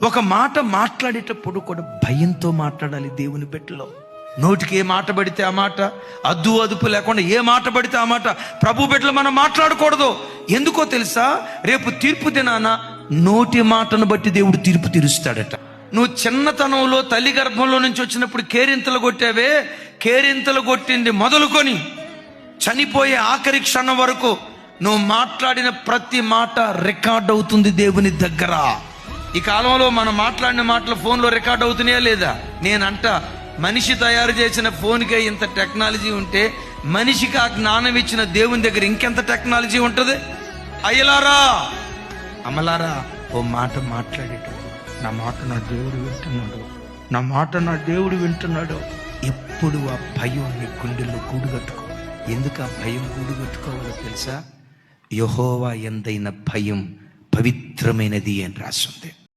ఒక మాట మాట్లాడేటప్పుడు కూడా భయంతో మాట్లాడాలి. దేవుని బిడ్డలో నోటికి ఏ మాట పడితే ఆ మాట, అద్దు అదుపు లేకుండా ఏ మాట పడితే ఆ మాట ప్రభు బిడ్డలు మనం మాట్లాడకూడదు. ఎందుకో తెలుసా? రేపు తీర్పు దినాన నోటి మాటను బట్టి దేవుడు తీర్పు తీరుస్తాడట. నువ్వు చిన్నతనంలో తల్లి గర్భంలో నుంచి వచ్చినప్పుడు కేరింతలు కొట్టావే, కేరింతలు కొట్టింది మొదలుకొని చనిపోయే ఆఖరి క్షణం వరకు నువ్వు మాట్లాడిన ప్రతి మాట రికార్డ్ అవుతుంది దేవుని దగ్గర. ఈ కాలంలో మనం మాట్లాడిన మాటలు ఫోన్లో రికార్డ్ అవుతున్నాయా లేదా? నేనంట మనిషి తయారు చేసిన ఫోన్కే ఇంత టెక్నాలజీ ఉంటే మనిషికి ఆ జ్ఞానం ఇచ్చిన దేవుని దగ్గర ఇంకెంత టెక్నాలజీ ఉంటుంది? అయ్యలారా, అమలారా, ఓ మాట మాట్లాడేటప్పుడు నా మాట నా దేవుడు వింటున్నాడు, నా మాట నా దేవుడు వింటున్నాడు. ఎప్పుడు ఆ భయం నీ గుండెల్లో గూడుగట్టుకో. ఎందుకు ఆ భయం గూడుగట్టుకోవాలో తెలుసా? యెహోవా యందైన భయం పవిత్రమైనది అని రాస్తుంది.